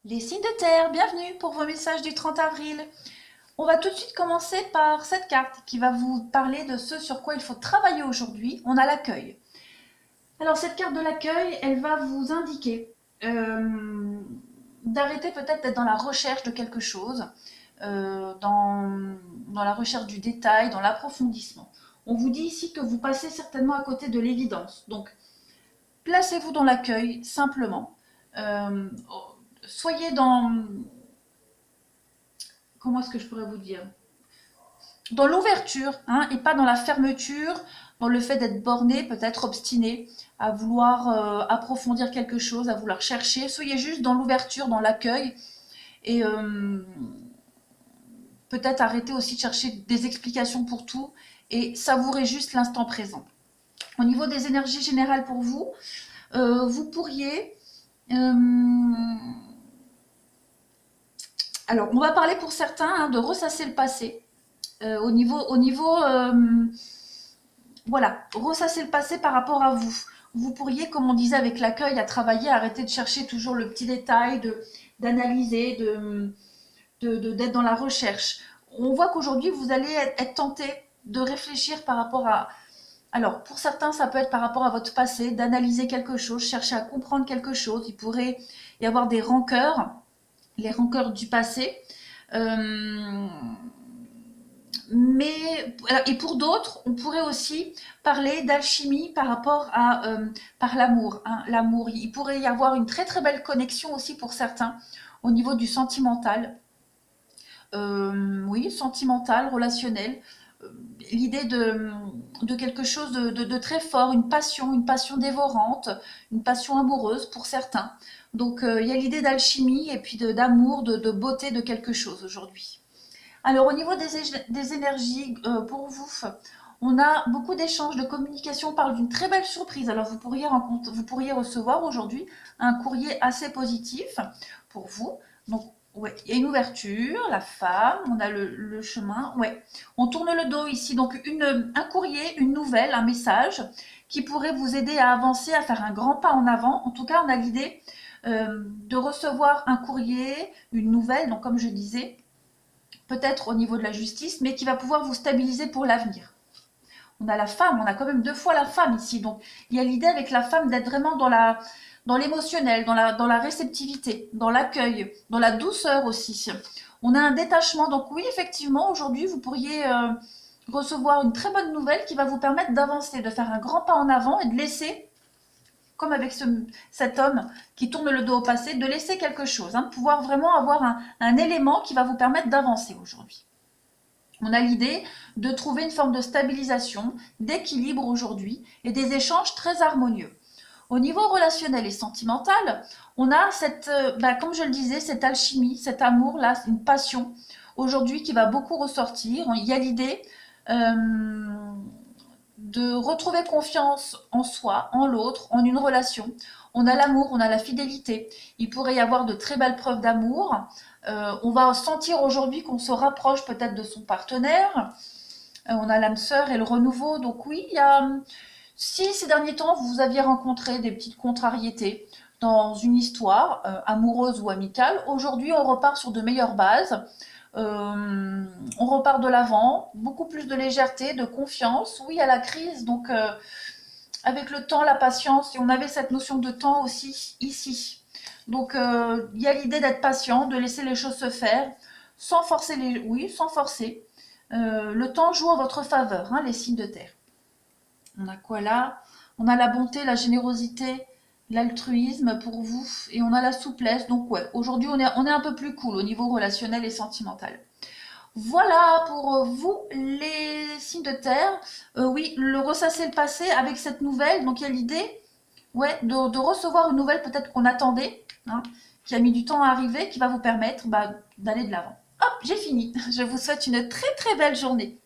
Les signes de terre, bienvenue pour vos messages du 30 avril. On va tout de suite commencer par cette carte qui va vous parler de ce sur quoi il faut travailler aujourd'hui. On a l'accueil. Alors cette carte de l'accueil, elle va vous indiquer d'arrêter peut-être d'être dans la recherche de quelque chose, dans la recherche du détail, dans l'approfondissement. On vous dit ici que vous passez certainement à côté de l'évidence. Donc placez-vous dans l'accueil simplement. Soyez dans... Comment est-ce que je pourrais vous dire? Dans l'ouverture, hein, et pas dans la fermeture, dans le fait d'être borné, peut-être obstiné, à vouloir approfondir quelque chose, à vouloir chercher. Soyez juste dans l'ouverture, dans l'accueil, et peut-être arrêter aussi de chercher des explications pour tout, et savourer juste l'instant présent. Au niveau des énergies générales pour vous, vous pourriez... alors, on va parler pour certains hein, de ressasser le passé. Voilà, ressasser le passé par rapport à vous. Vous pourriez, comme on disait avec l'accueil, à travailler, arrêter de chercher toujours le petit détail, d'analyser, d'être dans la recherche. On voit qu'aujourd'hui, vous allez être tenté de réfléchir par rapport à... Alors, pour certains, ça peut être par rapport à votre passé, d'analyser quelque chose, chercher à comprendre quelque chose. Il pourrait y avoir des rancœurs, les rancœurs du passé. Et pour d'autres, on pourrait aussi parler d'alchimie par rapport à par l'amour. Hein, l'amour, il pourrait y avoir une très très belle connexion aussi pour certains au niveau du sentimental. Oui, sentimental, relationnel. L'idée de quelque chose de très fort, une passion dévorante, une passion amoureuse pour certains. Donc il y a l'idée d'alchimie et puis d'amour, de beauté de quelque chose aujourd'hui. Alors, au niveau des énergies, pour vous, on a beaucoup d'échanges, de communication. On parle d'une très belle surprise. Alors, vous pourriez recevoir aujourd'hui un courrier assez positif pour vous. Donc, ouais, il y a une ouverture, la femme, on a le chemin. Ouais, on tourne le dos ici. Donc, un courrier, une nouvelle, un message qui pourrait vous aider à avancer, à faire un grand pas en avant. En tout cas, on a l'idée de recevoir un courrier, une nouvelle. Donc, comme je disais, peut-être au niveau de la justice, mais qui va pouvoir vous stabiliser pour l'avenir. On a la femme, on a quand même deux fois la femme ici. Donc, il y a l'idée avec la femme d'être vraiment dans l'émotionnel, dans la réceptivité, dans l'accueil, dans la douceur aussi. On a un détachement. Donc oui, effectivement, aujourd'hui, vous pourriez recevoir une très bonne nouvelle qui va vous permettre d'avancer, de faire un grand pas en avant et de laisser, comme avec cet homme qui tourne le dos au passé, de laisser quelque chose, hein, de pouvoir vraiment avoir un élément qui va vous permettre d'avancer aujourd'hui. On a l'idée de trouver une forme de stabilisation, d'équilibre aujourd'hui et des échanges très harmonieux. Au niveau relationnel et sentimental, on a comme je le disais, cette alchimie, cet amour-là, une passion aujourd'hui qui va beaucoup ressortir. Il y a l'idée de retrouver confiance en soi, en l'autre, en une relation. On a l'amour, on a la fidélité. Il pourrait y avoir de très belles preuves d'amour. On va sentir aujourd'hui qu'on se rapproche peut-être de son partenaire. On a l'âme sœur et le renouveau. Donc oui, si ces derniers temps vous aviez rencontré des petites contrariétés dans une histoire amoureuse ou amicale, aujourd'hui on repart sur de meilleures bases. On repart de l'avant, beaucoup plus de légèreté, de confiance. Oui, à la crise, donc avec le temps, la patience, et on avait cette notion de temps aussi ici. Donc il y a l'idée d'être patient, de laisser les choses se faire, sans forcer sans forcer. Le temps joue en votre faveur, hein, les signes de terre. On a quoi là? On a la bonté, la générosité, l'altruisme pour vous, et on a la souplesse. Donc ouais, aujourd'hui on est un peu plus cool au niveau relationnel et sentimental. Voilà pour vous les signes de terre. Oui, le ressasser le passé avec cette nouvelle. Donc il y a l'idée, ouais, de recevoir une nouvelle peut-être qu'on attendait, hein, qui a mis du temps à arriver, qui va vous permettre d'aller de l'avant. Hop, j'ai fini. Je vous souhaite une très très belle journée.